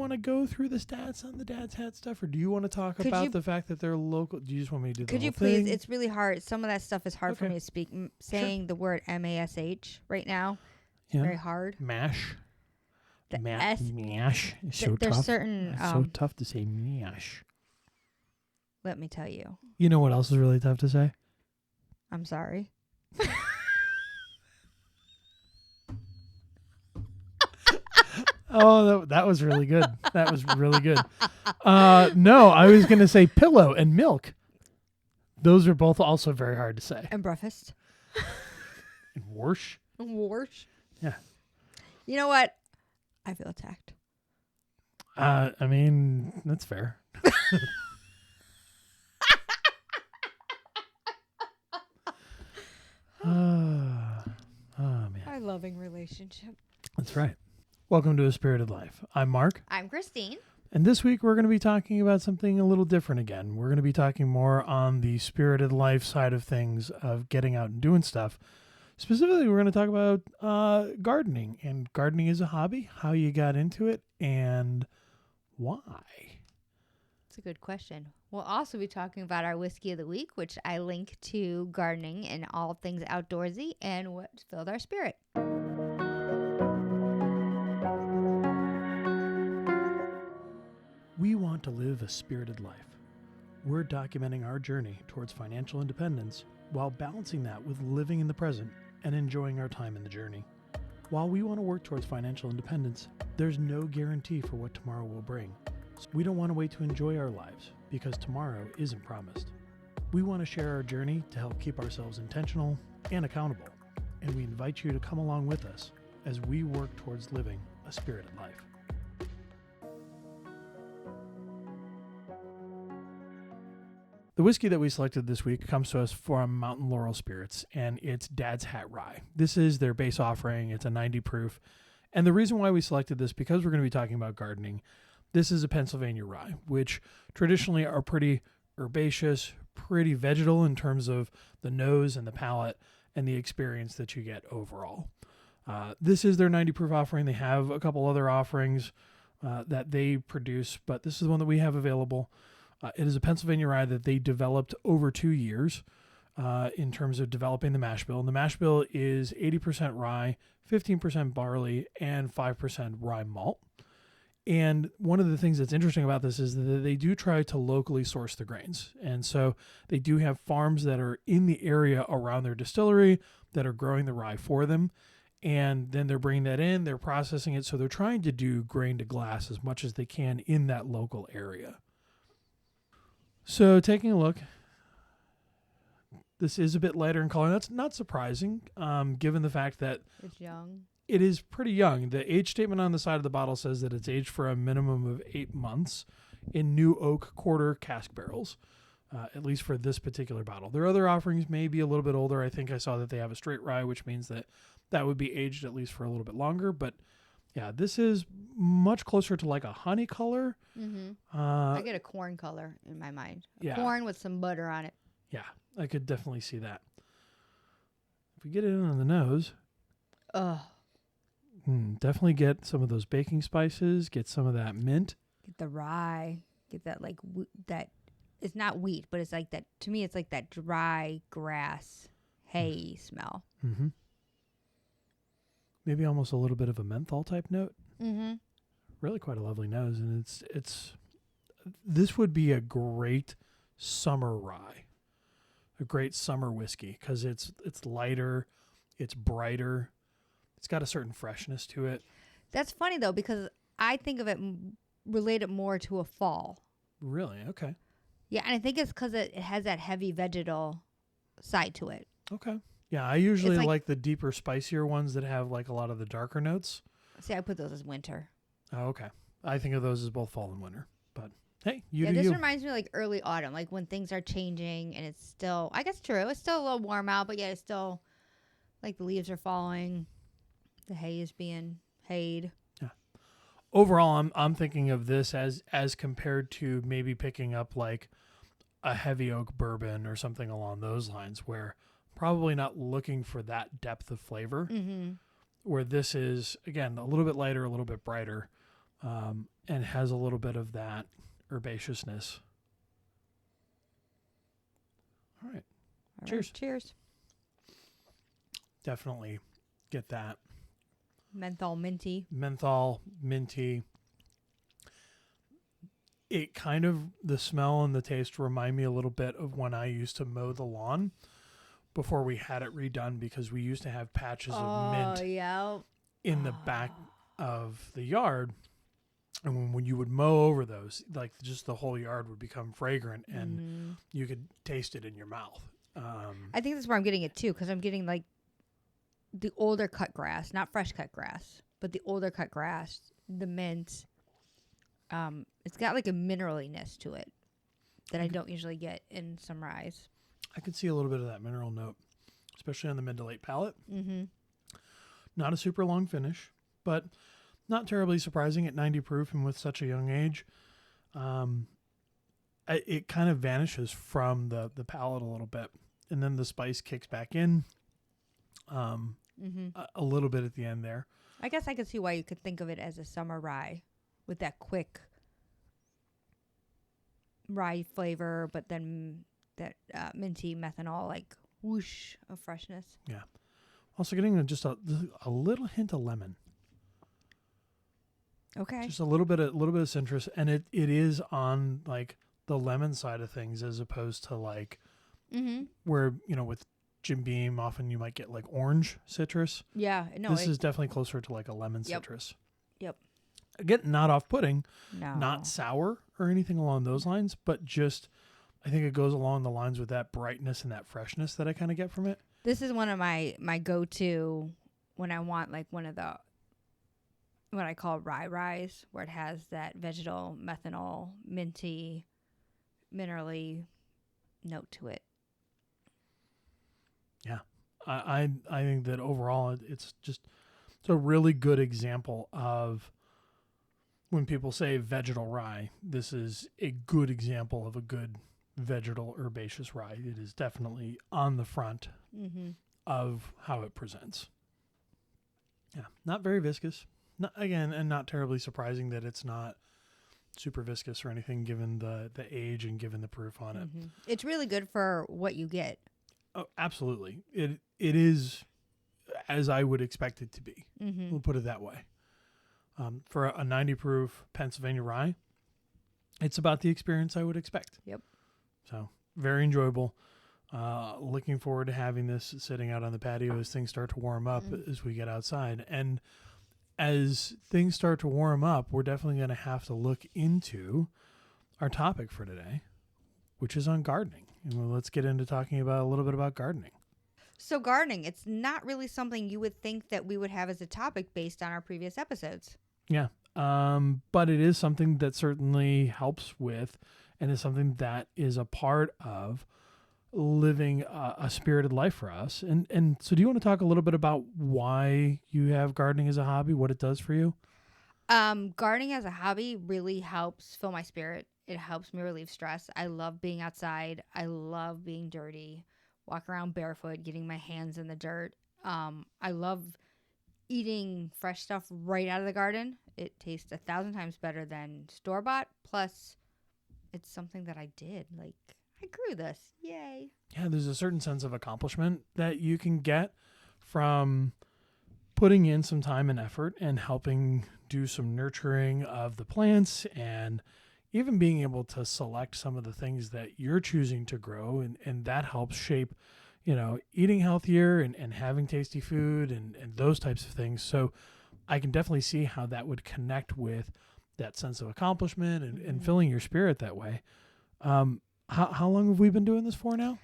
want to go through the stats on the Dad's Hat stuff, or do you want to talk about the fact that they're local? Do you just want me to do the whole thing? Could you please? It's really hard. Some of that stuff is hard for me to speak. Saying the word MASH right now, very hard. Mash. The mash is so there's tough. certain. It's so tough to say mash. Let me tell you. You know what else is really tough to say? I'm sorry. Oh, that was really good. That was really good. No, I was going to say pillow and milk. Those are both also very hard to say. And breakfast. And warsh. Warsh. Yeah. You know what? I feel attacked. I mean, that's fair. Man. Our loving relationship. That's right. Welcome to A Spirited Life. I'm Mark. I'm Christine. And this week we're going to be talking about something a little different again. We're going to be talking more on the spirited life side of things, of getting out and doing stuff. Specifically, we're going to talk about gardening. And gardening is a hobby, how you got into it, and why. That's a good question. We'll also be talking about our whiskey of the week, which I link to gardening and all things outdoorsy and what filled our spirit. We want to live a spirited life. We're documenting our journey towards financial independence while balancing that with living in the present and enjoying our time in the journey. While we want to work towards financial independence, there's no guarantee for what tomorrow will bring. So we don't want to wait to enjoy our lives because tomorrow isn't promised. We want to share our journey to help keep ourselves intentional and accountable, and we invite you to come along with us as we work towards living a spirited life. The whiskey that we selected this week comes to us from Mountain Laurel Spirits, and it's Dad's Hat Rye. This is their base offering. It's a 90 proof. And the reason why we selected this, because we're going to be talking about gardening, this is a Pennsylvania rye, which traditionally are pretty herbaceous, pretty vegetal in terms of the nose and the palate and the experience that you get overall. This is their 90 proof offering. They have a couple other offerings that they produce, but this is the one that we have available. It is a Pennsylvania rye that they developed over 2 years in terms of developing the mash bill. And the mash bill is 80% rye, 15% barley, and 5% rye malt. And one of the things that's interesting about this is that they do try to locally source the grains. And so they do have farms that are in the area around their distillery that are growing the rye for them. And then they're bringing that in, they're processing it. So they're trying to do grain to glass as much as they can in that local area. So taking a look, this is a bit lighter in color. That's not surprising, given the fact that it's young. It is pretty young. The age statement on the side of the bottle says that it's aged for a minimum of 8 months in new oak quarter cask barrels, at least for this particular bottle. Their other offerings may be a little bit older. I think I saw that they have a straight rye, which means that would be aged at least for a little bit longer. But yeah, this is much closer to like a honey color. Mm-hmm. I get a corn color in my mind. Corn with some butter on it. Yeah, I could definitely see that. If we get it in on the nose, definitely get some of those baking spices, get some of that mint. Get the rye, get that like that. It's not wheat, but it's like that. To me, it's like that dry grass hay smell. Mm-hmm. Maybe almost a little bit of a menthol type note. Mm-hmm. Really quite a lovely nose, and this would be a great summer rye, a great summer whiskey because it's lighter, it's brighter, it's got a certain freshness to it. That's funny though because I think of it related more to a fall. Really? Okay. Yeah, and I think it's because it has that heavy vegetal side to it. Okay. Yeah, I usually like the deeper, spicier ones that have like a lot of the darker notes. See, I put those as winter. Oh, okay. I think of those as both fall and winter. But hey, this reminds me of like early autumn, like when things are changing and it's still, I guess true, it's still a little warm out, but yeah, it's still like the leaves are falling, the hay is being hayed. Yeah. Overall, I'm thinking of this as compared to maybe picking up like a heavy oak bourbon or something along those lines where probably not looking for that depth of flavor, where this is, again, a little bit lighter, a little bit brighter, and has a little bit of that herbaceousness. All right. Cheers. Right, cheers. Definitely get that. Menthol minty. Menthol, minty. It kind of, the smell and the taste remind me a little bit of when I used to mow the lawn before we had it redone, because we used to have patches of mint Yeah. in the back of the yard. And when you would mow over those, like just the whole yard would become fragrant and you could taste it in your mouth. I think that's where I'm getting it too, because I'm getting like the older cut grass, not fresh cut grass, but the older cut grass, the mint. It's got like a mineraliness to it that I don't usually get in some rye. I could see a little bit of that mineral note, especially on the mid to late palate. Mm-hmm. Not a super long finish, but not terribly surprising at 90 proof and with such a young age. It kind of vanishes from the palate a little bit, and then the spice kicks back in a little bit at the end there. I guess I could see why you could think of it as a summer rye with that quick rye flavor, but then that minty methanol, like whoosh of freshness. Yeah. Also getting just a little hint of lemon. Okay. Just a little bit of citrus, and it is on like the lemon side of things as opposed to like where, with Jim Beam often you might get like orange citrus. Yeah. No. This is definitely closer to like a lemon citrus. Yep. Again, not off-putting, No. not sour or anything along those lines, but just I think it goes along the lines with that brightness and that freshness that I kind of get from it. This is one of my go-to when I want like one of the what I call rye ryes, where it has that vegetal, methanol, minty, minerally note to it. Yeah, I think that overall it's a really good example of when people say vegetal rye. This is a good example of a good vegetal herbaceous rye. It is definitely on the front of how it presents. Yeah, not very viscous. And not terribly surprising that it's not super viscous or anything, given the age and given the proof on it. It's really good for what you get. Oh, absolutely. It is as I would expect it to be. We'll put it that way. For a 90 proof Pennsylvania rye, it's about the experience I would expect. Yep. So very enjoyable. Looking forward to having this sitting out on the patio as things start to warm up as we get outside. And as things start to warm up, we're definitely going to have to look into our topic for today, which is on gardening. And let's get into talking about a little bit about gardening. So gardening, it's not really something you would think that we would have as a topic based on our previous episodes. Yeah. But it is something that certainly helps with, and is something that is a part of living a spirited life for us. And so do you want to talk a little bit about why you have gardening as a hobby, what it does for you? Gardening as a hobby really helps fill my spirit. It helps me relieve stress. I love being outside. I love being dirty, walk around barefoot, getting my hands in the dirt. I love eating fresh stuff right out of the garden. It tastes 1,000 times better than store-bought. Plus, it's something that I did. Like, I grew this. Yay. Yeah, there's a certain sense of accomplishment that you can get from putting in some time and effort and helping do some nurturing of the plants, and even being able to select some of the things that you're choosing to grow. And that helps shape, eating healthier and having tasty food and those types of things. So I can definitely see how that would connect with that sense of accomplishment and filling your spirit that way. How long have we been doing this for now?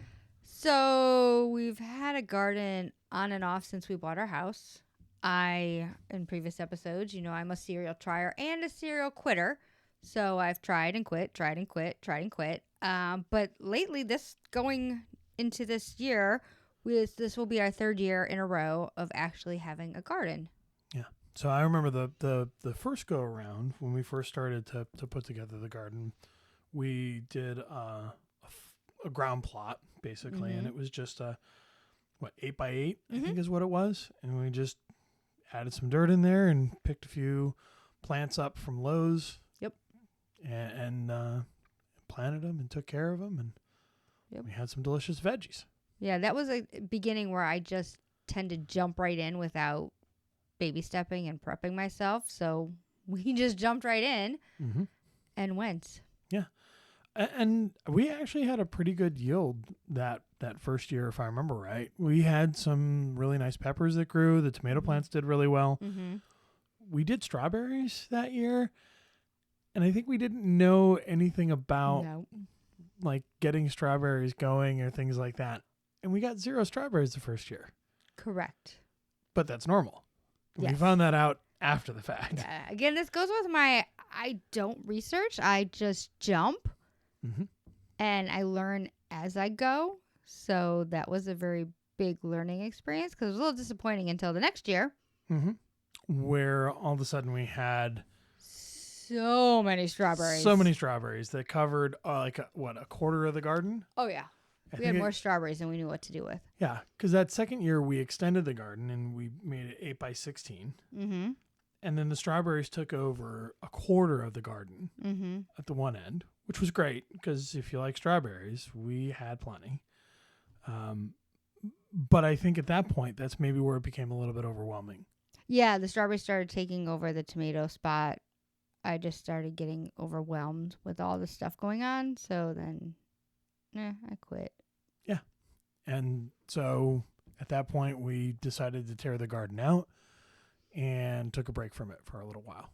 So we've had a garden on and off since we bought our house. In previous episodes, I'm a serial trier and a serial quitter. So I've tried and quit. But lately, going into this year, this will be our third year in a row of actually having a garden. Yeah. So I remember the first go around when we first started to put together the garden, we did a ground plot basically, and it was just 8x8, I think is what it was, and we just added some dirt in there and picked a few plants up from Lowe's. Yep. And planted them and took care of them, and Yep. we had some delicious veggies. Yeah, that was a beginning where I just tend to jump right in without baby stepping and prepping myself. So we just jumped right in and went. Yeah. And we actually had a pretty good yield that first year, if I remember right. We had some really nice peppers that grew. The tomato plants did really well. Mm-hmm. We did strawberries that year, and I think we didn't know anything about like getting strawberries going or things like that. And we got 0 strawberries the first year. Correct. But that's normal. Yes. We found that out after the fact. Yeah. Again, this goes with I don't research. I just jump. And I learn as I go. So that was a very big learning experience because it was a little disappointing until the next year. Where all of a sudden we had so many strawberries. So many strawberries that covered a quarter of the garden? Oh, yeah. We had more strawberries than we knew what to do with. Yeah, because that second year we extended the garden and we made it 8 by 16. And then the strawberries took over a quarter of the garden at the one end, which was great because if you like strawberries, we had plenty. But I think at that point, that's maybe where it became a little bit overwhelming. Yeah, the strawberries started taking over the tomato spot. I just started getting overwhelmed with all the stuff going on. So then, I quit. Yeah. And so at that point, we decided to tear the garden out and took a break from it for a little while.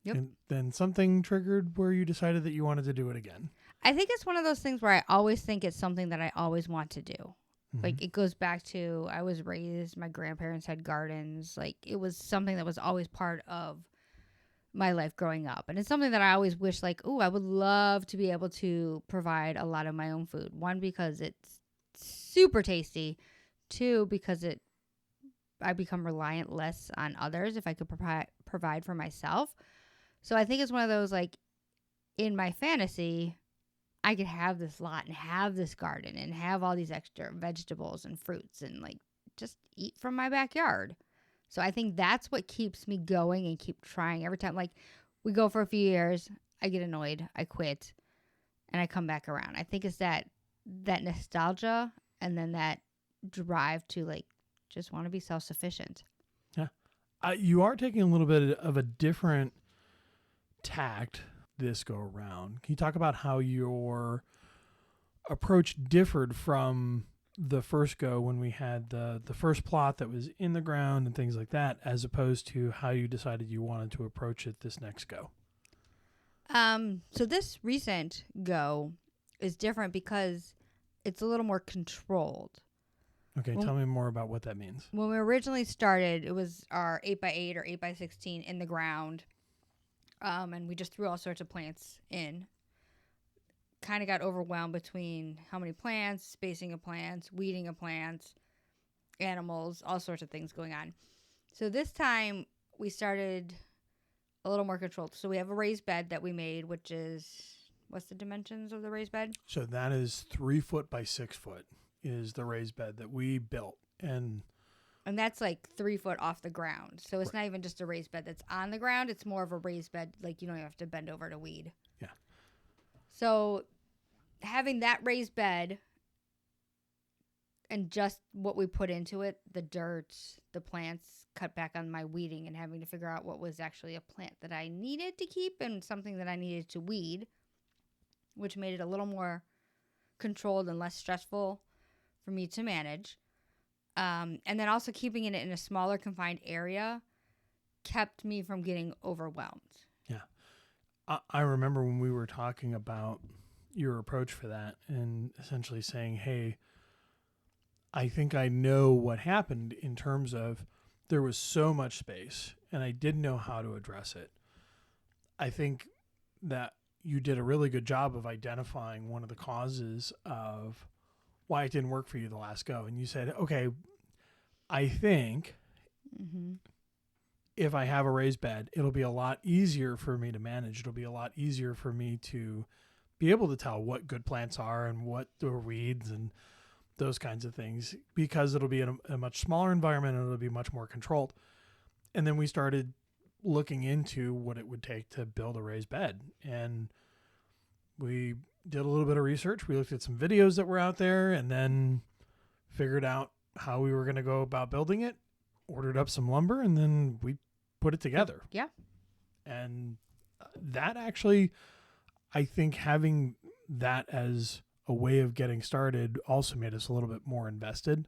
Yep. And then something triggered where you decided that you wanted to do it again. I think it's one of those things where I always think it's something that I always want to do. Like it goes back to I was raised, my grandparents had gardens. Like it was something that was always part of my life growing up. And it's something that I always wish like, I would love to be able to provide a lot of my own food. One, because it's super tasty. Two, because I become reliant less on others if I could provide for myself. So I think it's one of those like in my fantasy, I could have this lot and have this garden and have all these extra vegetables and fruits and like just eat from my backyard. So I think that's what keeps me going and keep trying every time. Like we go for a few years, I get annoyed, I quit, and I come back around. I think it's that nostalgia and then that drive to like just want to be self-sufficient. Yeah. You are taking a little bit of a different tact this go around. Can you talk about how your approach differed from the first go when we had the first plot that was in the ground and things like that, as opposed to how you decided you wanted to approach it this next go? So this recent go is different because it's a little more controlled. Okay, tell me more about what that means. When we originally started, it was our 8x8 or 8x16 in the ground. And we just threw all sorts of plants in. Kind of got overwhelmed between how many plants, spacing of plants, weeding of plants, animals, all sorts of things going on. So this time we started a little more controlled. So we have a raised bed that we made, which is, what's the dimensions of the raised bed? So that is 3 foot by 6 foot is the raised bed that we built. And that's like 3 foot off the ground. So it's not even just a raised bed that's on the ground. It's more of a raised bed. Like you don't even have to bend over to weed. Yeah. So having that raised bed and just what we put into it, the dirt, the plants, cut back on my weeding and having to figure out what was actually a plant that I needed to keep and something that I needed to weed, which made it a little more controlled and less stressful for me to manage. And then also keeping it in a smaller confined area kept me from getting overwhelmed. Yeah. I remember when we were talking about your approach for that and essentially saying, hey, I think I know what happened in terms of there was so much space and I didn't know how to address it. I think that you did a really good job of identifying one of the causes of why it didn't work for you the last go. And you said, okay, I think if I have a raised bed, it'll be a lot easier for me to manage. It'll be a lot easier for me to be able to tell what good plants are and what are weeds and those kinds of things, because it'll be in a much smaller environment and it'll be much more controlled. And then we started looking into what it would take to build a raised bed. And we did a little bit of research. We looked at some videos that were out there and then figured out how we were going to go about building it, ordered up some lumber, and then we put it together. Yeah. And that actually, I think having that as a way of getting started also made us a little bit more invested.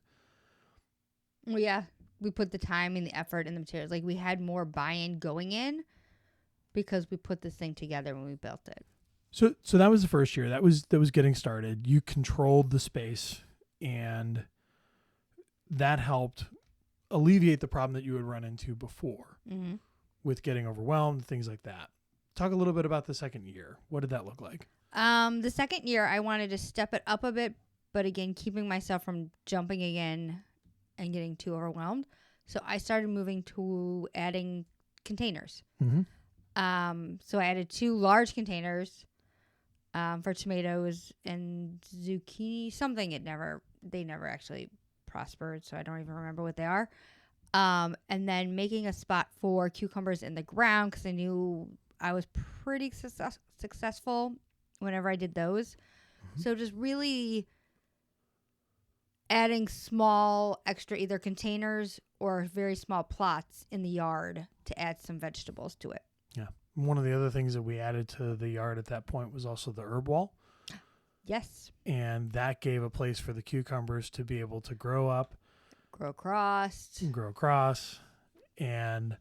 Well, yeah. We put the time and the effort and the materials. Like, we had more buy-in going in because we put this thing together when we built it. So that was the first year. That was getting started. You controlled the space, and that helped alleviate the problem that you would run into before with getting overwhelmed, things like that. Talk a little bit about the second year. What did that look like? The second year, I wanted to step it up a bit, but again, keeping myself from jumping again and getting too overwhelmed. So I started moving to adding containers. Mm-hmm. So I added 2 large containers for tomatoes and zucchini. Something they never actually prospered, so I don't even remember what they are. And then making a spot for cucumbers in the ground because I knew I was pretty successful whenever I did those. Mm-hmm. So just really adding small extra either containers or very small plots in the yard to add some vegetables to it. Yeah. One of the other things that we added to the yard at that point was also the herb wall. Yes. And that gave a place for the cucumbers to be able to grow up. Grow across. And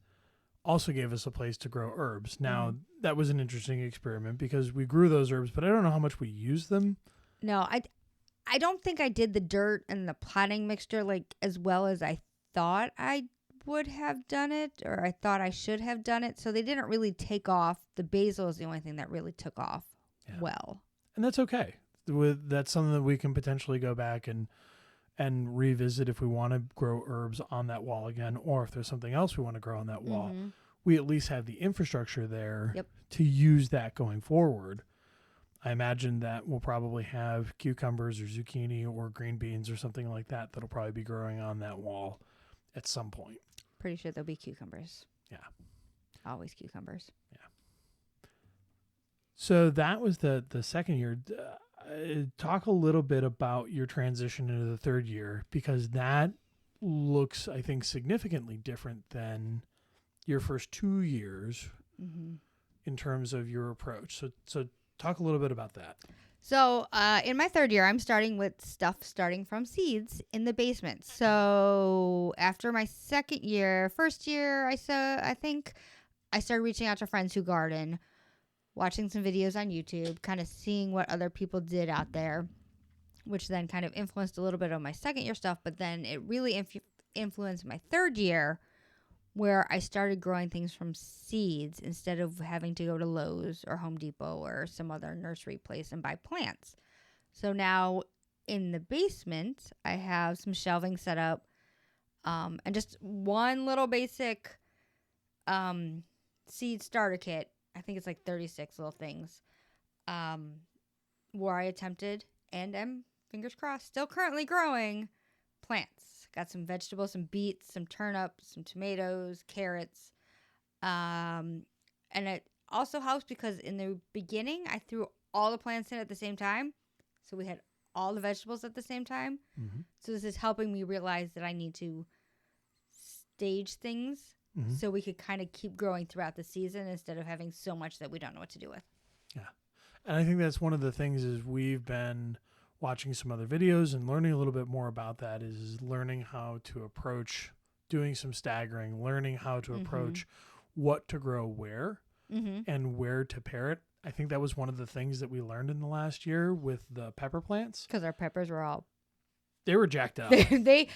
also gave us a place to grow herbs. Now, that was an interesting experiment because we grew those herbs, but I don't know how much we used them. No, I don't think I did the dirt and the potting mixture like as well as I thought I would have done it, or I thought I should have done it. So they didn't really take off. The basil is the only thing that really took off well. And that's okay. That's something that we can potentially go back and revisit if we want to grow herbs on that wall again, or if there's something else we want to grow on that wall. Mm-hmm. We at least have the infrastructure there to use that going forward. I imagine that we'll probably have cucumbers or zucchini or green beans or something like that that'll probably be growing on that wall at some point. Pretty sure there'll be cucumbers. Yeah. Always cucumbers. Yeah. So that was the second year. Talk a little bit about your transition into the third year, because that looks, I think, significantly different than your first 2 years in terms of your approach. So talk a little bit about that. So in my third year, I'm starting from seeds in the basement. So after my first year, I think I started reaching out to friends who garden, watching some videos on YouTube, kind of seeing what other people did out there, which then kind of influenced a little bit of my second year stuff. But then it really influenced my third year, where I started growing things from seeds instead of having to go to Lowe's or Home Depot or some other nursery place and buy plants. So now in the basement, I have some shelving set up and just one little basic seed starter kit. I think it's like 36 little things where I attempted and am, fingers crossed, still currently growing plants. Got some vegetables, some beets, some turnips, some tomatoes, carrots. And it also helps because in the beginning, I threw all the plants in at the same time. So we had all the vegetables at the same time. Mm-hmm. So this is helping me realize that I need to stage things so we could kind of keep growing throughout the season instead of having so much that we don't know what to do with. Yeah. And I think that's one of the things is we've been watching some other videos and learning a little bit more about that, is learning how to approach doing some staggering, learning how to approach what to grow where and where to pair it. I think that was one of the things that we learned in the last year with the pepper plants. Because our peppers were they were jacked up. they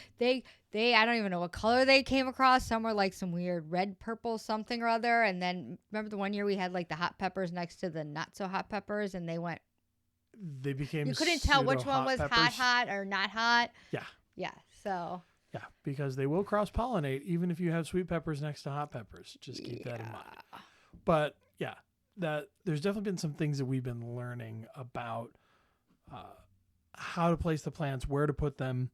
I don't even know what color they came across. Some were like some weird red, purple, something or other. And then remember the one year we had like the hot peppers next to the not so hot peppers, and they became, you couldn't tell which one was peppers. hot or not hot. Yeah. So yeah, because they will cross pollinate even if you have sweet peppers next to hot peppers. Just keep that in mind. But yeah, that there's definitely been some things that we've been learning about how to place the plants, where to put them,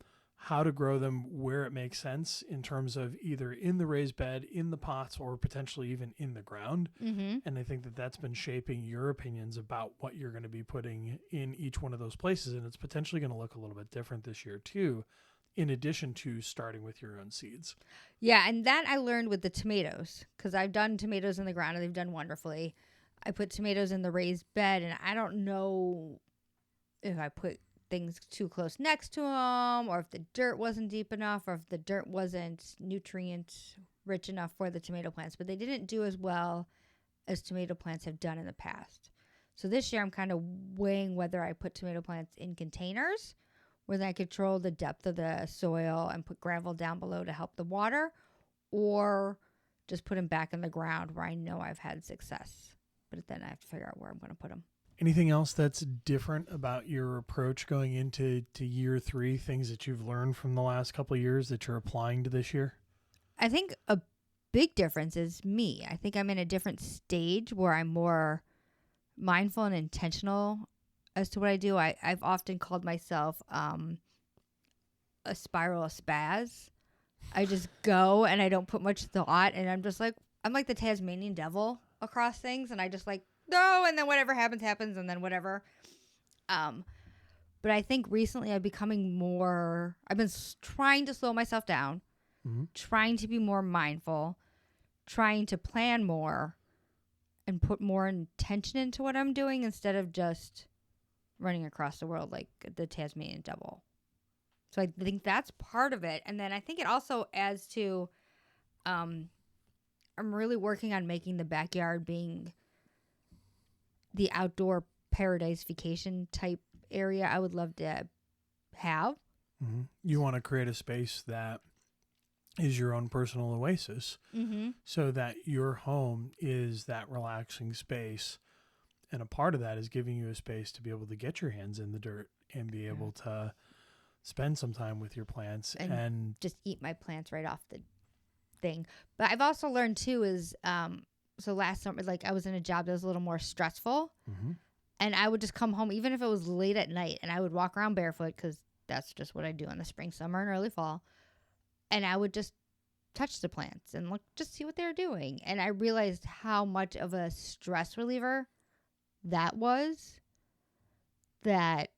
how to grow them where it makes sense in terms of either in the raised bed, in the pots, or potentially even in the ground. Mm-hmm. And I think that that's been shaping your opinions about what you're going to be putting in each one of those places. And it's potentially going to look a little bit different this year too, in addition to starting with your own seeds. Yeah, and that I learned with the tomatoes, because I've done tomatoes in the ground and they've done wonderfully. I put tomatoes in the raised bed, and I don't know if I put things too close next to them, or if the dirt wasn't deep enough, or if the dirt wasn't nutrient rich enough for the tomato plants. But they didn't do as well as tomato plants have done in the past. So this year I'm kind of weighing whether I put tomato plants in containers where then I control the depth of the soil and put gravel down below to help the water, or just put them back in the ground where I know I've had success. But then I have to figure out where I'm going to put them. Anything else that's different about your approach going into year 3, things that you've learned from the last couple of years that you're applying to this year? I think a big difference is me. I think I'm in a different stage where I'm more mindful and intentional as to what I do. I've often called myself a spiral of spaz. I just go and I don't put much thought, and I'm like the Tasmanian devil across things, and I just like go, and then whatever happens, and then whatever. But I think recently I've been trying to slow myself down, trying to be more mindful, trying to plan more, and put more intention into what I'm doing instead of just running across the world like the Tasmanian devil. So I think that's part of it. And then I think it also adds to, I'm really working on making the backyard being the outdoor paradise vacation type area I would love to have. Mm-hmm. You want to create a space that is your own personal oasis, so that your home is that relaxing space. And a part of that is giving you a space to be able to get your hands in the dirt and be able to spend some time with your plants and just eat my plants right off the thing. But I've also learned too is, so last summer, like I was in a job that was a little more stressful, and I would just come home, even if it was late at night, and I would walk around barefoot because that's just what I do in the spring, summer, and early fall. And I would just touch the plants and look, just see what they're doing. And I realized how much of a stress reliever that was, that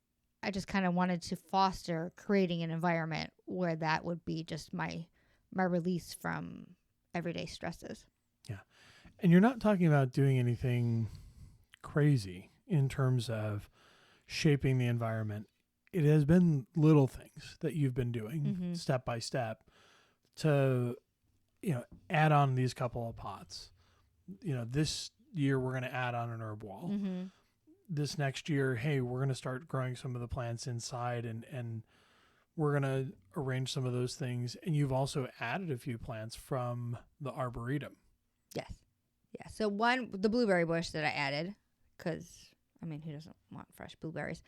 I just kind of wanted to foster creating an environment where that would be just my release from everyday stresses. Yeah. And you're not talking about doing anything crazy in terms of shaping the environment. It has been little things that you've been doing step by step to, add on these couple of pots. This year we're going to add on an herb wall. This next year, hey, we're going to start growing some of the plants inside, and we're going to arrange some of those things. And you've also added a few plants from the arboretum. Yes. Yeah. So the blueberry bush that I added, because, who doesn't want fresh blueberries?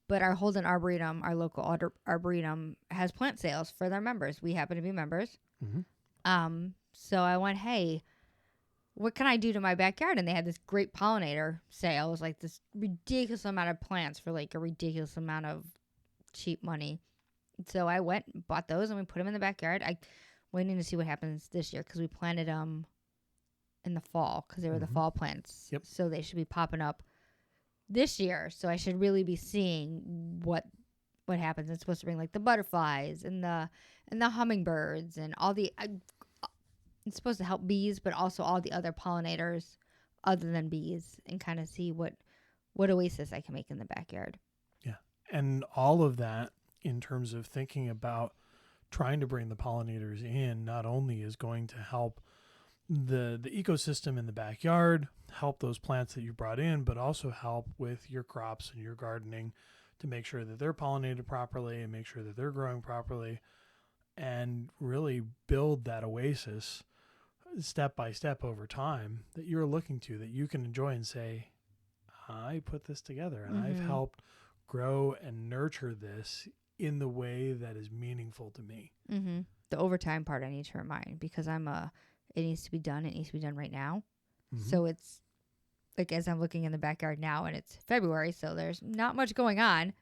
But our Holden Arboretum, our local arboretum, has plant sales for their members. We happen to be members. So I went, hey, what can I do to my backyard? And they had this great pollinator sale. It was like this ridiculous amount of plants for like a ridiculous amount of cheap money. So I went and bought those, and we put them in the backyard. I waiting to see what happens this year, because we planted them in the fall, because they were the fall plants. Yep. So they should be popping up this year. So I should really be seeing what happens. It's supposed to bring like the butterflies and the hummingbirds and all the. It's supposed to help bees, but also all the other pollinators other than bees, and kind of see what oasis I can make in the backyard. Yeah. And all of that, in terms of thinking about trying to bring the pollinators in, not only is going to help the ecosystem in the backyard, help those plants that you brought in, but also help with your crops and your gardening to make sure that they're pollinated properly and make sure that they're growing properly, and really build that oasis step by step over time that you're looking to, that you can enjoy and say, I put this together and I've helped grow and nurture this in the way that is meaningful to me. The overtime part I need to remind, because it needs to be done. It needs to be done right now. So it's like, as I'm looking in the backyard now, and it's February, so there's not much going on,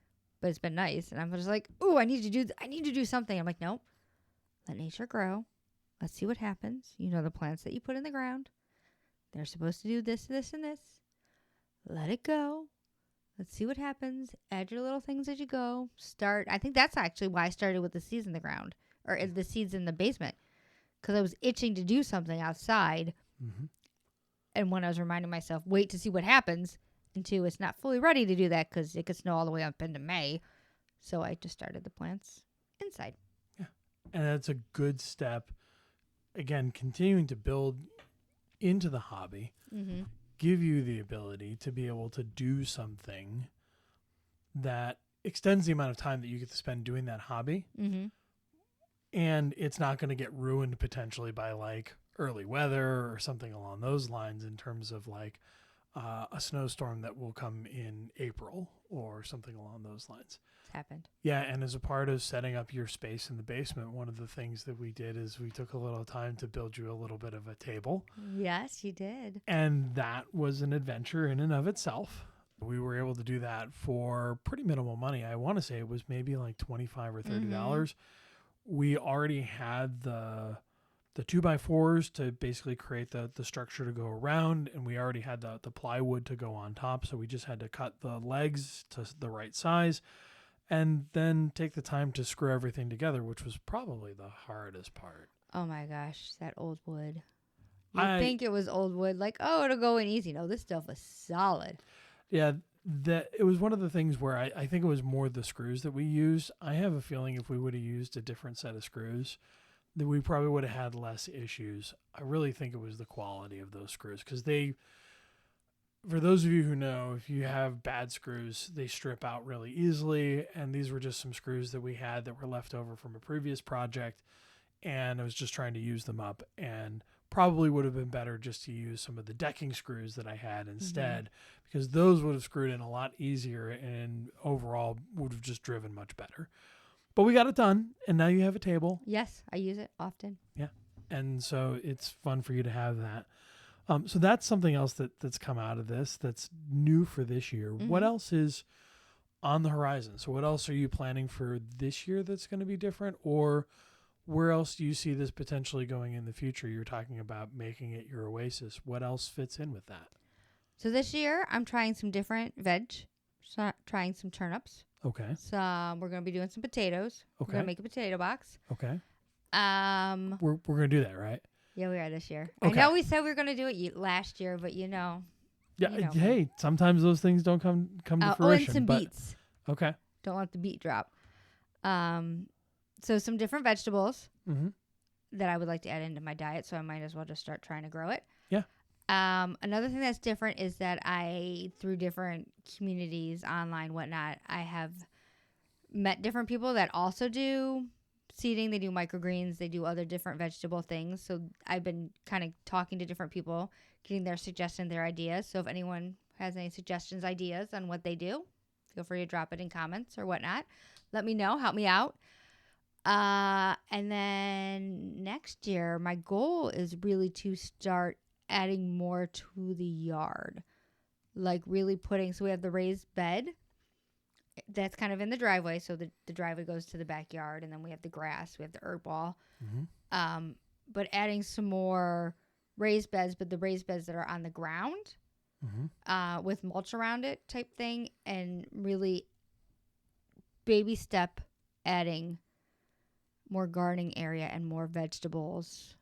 but it's been nice. And I'm just like, ooh, I need to do something. I'm like, nope, let nature grow. Let's see what happens. You know, the plants that you put in the ground, they're supposed to do this, this, and this. Let it go. Let's see what happens. Add your little things as you go. I think that's actually why I started with the seeds in the ground, or the seeds in the basement, because I was itching to do something outside. Mm-hmm. And when I was reminding myself, wait to see what happens, until it's not fully ready to do that because it could snow all the way up into May. So I just started the plants inside. Yeah. And that's a good step. Again, continuing to build into the hobby, give you the ability to be able to do something that extends the amount of time that you get to spend doing that hobby. Mm-hmm. And it's not going to get ruined potentially by like early weather or something along those lines, in terms of like a snowstorm that will come in April or something along those lines. It's happened. Yeah, and as a part of setting up your space in the basement, one of the things that we did is we took a little time to build you a little bit of a table. Yes, you did. And that was an adventure in and of itself. We were able to do that for pretty minimal money. I want to say it was maybe like $25 or $30. We already had the 2x4s to basically create the structure to go around, and we already had the plywood to go on top. So we just had to cut the legs to the right size and then take the time to screw everything together, which was probably the hardest part. Oh my gosh, that old wood. You'd think it was old wood, like, oh, it'll go in easy. No, this stuff was solid. Yeah, it was one of the things where I think it was more the screws that we used. I have a feeling if we would have used a different set of screws, that we probably would have had less issues. I really think it was the quality of those screws, because for those of you who know, if you have bad screws, they strip out really easily. And these were just some screws that we had that were left over from a previous project. And I was just trying to use them up, and probably would have been better just to use some of the decking screws that I had instead, because those would have screwed in a lot easier and overall would have just driven much better. But we got it done, and now you have a table. Yes, I use it often. Yeah, and so it's fun for you to have that. So that's something else that's come out of this that's new for this year. What else is on the horizon? So what else are you planning for this year that's going to be different? Or where else do you see this potentially going in the future? You're talking about making it your oasis. What else fits in with that? So this year, I'm trying some different veg. Trying some turnips. Okay. We're going to be doing some potatoes. Okay. We're going to make a potato box. Okay. We're going to do that, right? Yeah, we are this year. Okay. I know we said we were going to do it last year, but you know. Yeah. You know hey, sometimes those things don't come to fruition. And some beets. Okay. Don't let the beet drop. So some different vegetables that I would like to add into my diet, so I might as well just start trying to grow it. Yeah. Another thing that's different is that through different communities, online, whatnot, I have met different people that also do seeding. They do microgreens. They do other different vegetable things. So I've been kind of talking to different people, getting their suggestions, their ideas. So if anyone has any suggestions, ideas on what they do, feel free to drop it in comments or whatnot. Let me know. Help me out. And then next year, my goal is really to start adding more to the yard. Like really so we have the raised bed that's kind of in the driveway. So the driveway goes to the backyard, and then we have the grass, we have the herb wall. But adding some more raised beds, but the raised beds that are on the ground with mulch around it type thing, and really baby step adding more gardening area and more vegetables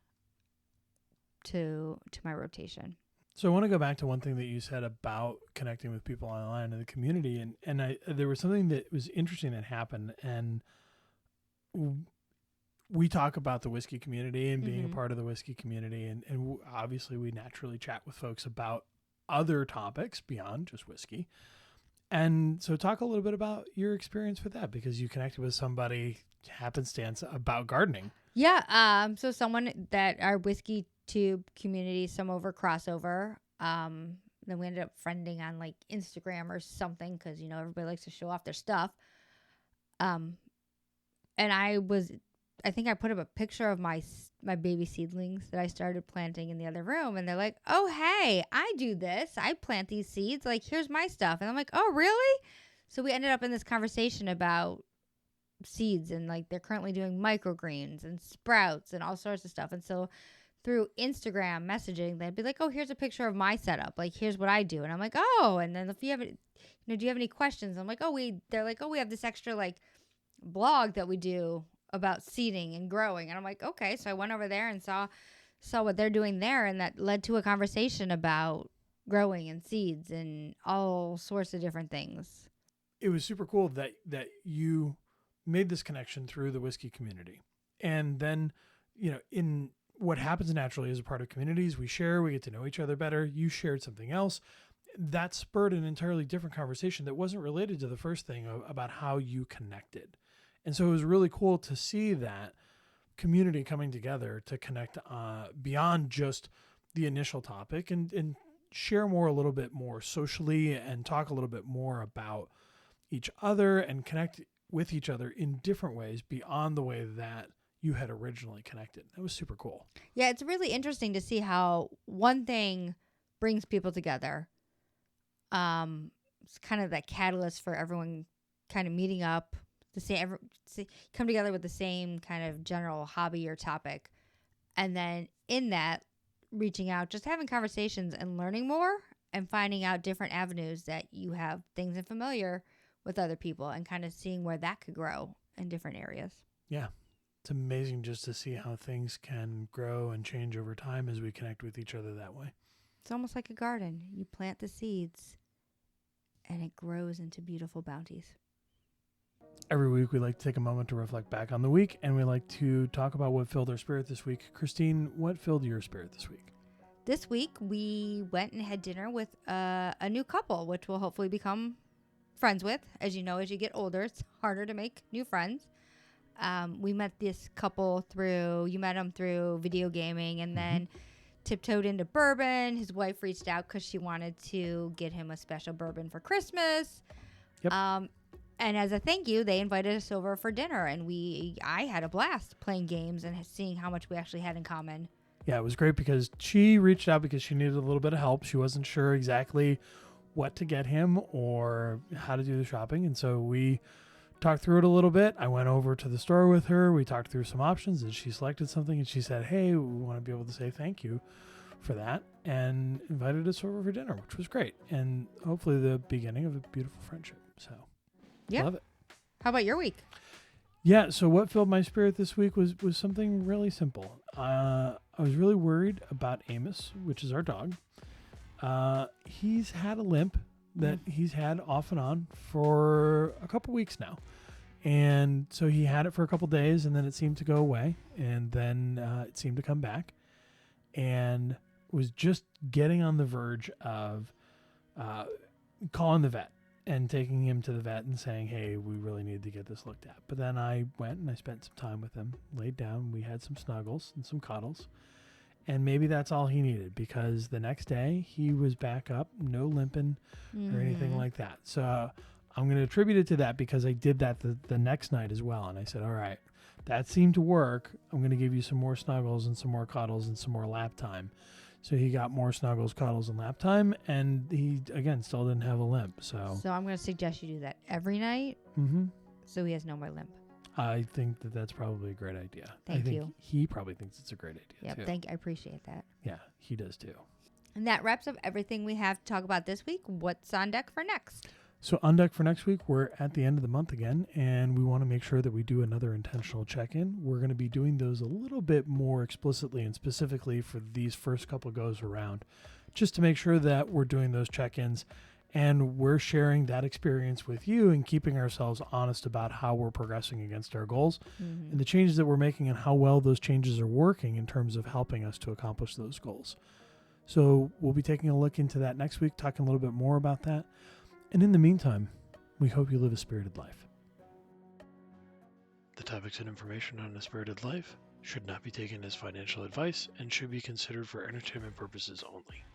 to my rotation. So I want to go back to one thing that you said about connecting with people online in the community, and there was something that was interesting that happened, and we talk about the whiskey community and being a part of the whiskey community, and obviously we naturally chat with folks about other topics beyond just whiskey. And so talk a little bit about your experience with that, because you connected with somebody happenstance about gardening. Yeah. So someone that our whiskey tube community, some crossover. Then we ended up friending on like Instagram or something, because you know everybody likes to show off their stuff. And I think I put up a picture of my baby seedlings that I started planting in the other room, and they're like, "Oh, hey, I do this. I plant these seeds. Like, here's my stuff." And I'm like, "Oh, really?" So we ended up in this conversation about seeds, and like they're currently doing microgreens and sprouts and all sorts of stuff. And so through Instagram messaging, they'd be like, "Oh, here's a picture of my setup. Like, here's what I do." And I'm like, "Oh." And then if you have, do you have any questions? I'm like, "Oh, they're like, "Oh, we have this extra like blog that we do about seeding and growing." And I'm like, "Okay." So I went over there and saw what they're doing there, and that led to a conversation about growing and seeds and all sorts of different things. It was super cool that you made this connection through the whiskey community. And then, in what happens naturally as a part of communities, we share, we get to know each other better. You shared something else that spurred an entirely different conversation that wasn't related to the first thing about how you connected. And so it was really cool to see that community coming together to connect beyond just the initial topic and share a little bit more socially and talk a little bit more about each other and connect with each other in different ways beyond the way that you had originally connected. That was super cool. Yeah, it's really interesting to see how one thing brings people together. It's kind of that catalyst for everyone kind of meeting up to come together with the same kind of general hobby or topic. And then in that, reaching out, just having conversations and learning more and finding out different avenues that you have things in familiar with other people and kind of seeing where that could grow in different areas. Yeah. It's amazing just to see how things can grow and change over time as we connect with each other that way. It's almost like a garden. You plant the seeds and it grows into beautiful bounties. Every week we like to take a moment to reflect back on the week, and we like to talk about what filled our spirit this week. Christine, what filled your spirit this week? This week we went and had dinner with a new couple, which we'll hopefully become friends with. As you know, as you get older, it's harder to make new friends. We met this couple you met them through video gaming, and then tiptoed into bourbon. His wife reached out because she wanted to get him a special bourbon for Christmas. Yep. And as a thank you, they invited us over for dinner, and I had a blast playing games and seeing how much we actually had in common. Yeah, it was great because she reached out because she needed a little bit of help. She wasn't sure exactly what to get him or how to do the shopping. And so we talked through it a little bit. I went over to the store with her. We talked through some options and she selected something and she said, "Hey, we want to be able to say thank you for that," and invited us over for dinner, which was great. And hopefully the beginning of a beautiful friendship. So yeah. Love it. How about your week? Yeah. So what filled my spirit this week was something really simple. I was really worried about Amos, which is our dog. He's had a limp that he's had off and on for a couple weeks now. And so he had it for a couple days and then it seemed to go away and then it seemed to come back and was just getting on the verge of calling the vet and taking him to the vet and saying, "Hey, we really need to get this looked at." But then I went and I spent some time with him, laid down, we had some snuggles and some cuddles. And maybe that's all he needed because the next day he was back up, no limping or anything like that. So I'm going to attribute it to that because I did that the next night as well. And I said, all right, that seemed to work. I'm going to give you some more snuggles and some more cuddles and some more lap time. So he got more snuggles, cuddles, and lap time. And he, again, still didn't have a limp. So I'm going to suggest you do that every night so he has no more limp. I think that's probably a great idea. Thank you. He probably thinks it's a great idea, too. I appreciate that. Yeah, he does, too. And that wraps up everything we have to talk about this week. What's on deck for next? So on deck for next week, we're at the end of the month again, and we want to make sure that we do another intentional check-in. We're going to be doing those a little bit more explicitly and specifically for these first couple goes around, just to make sure that we're doing those check-ins and we're sharing that experience with you and keeping ourselves honest about how we're progressing against our goals and the changes that we're making and how well those changes are working in terms of helping us to accomplish those goals. So we'll be taking a look into that next week, talking a little bit more about that. And in the meantime, we hope you live a spirited life. The topics and information on a spirited life should not be taken as financial advice and should be considered for entertainment purposes only.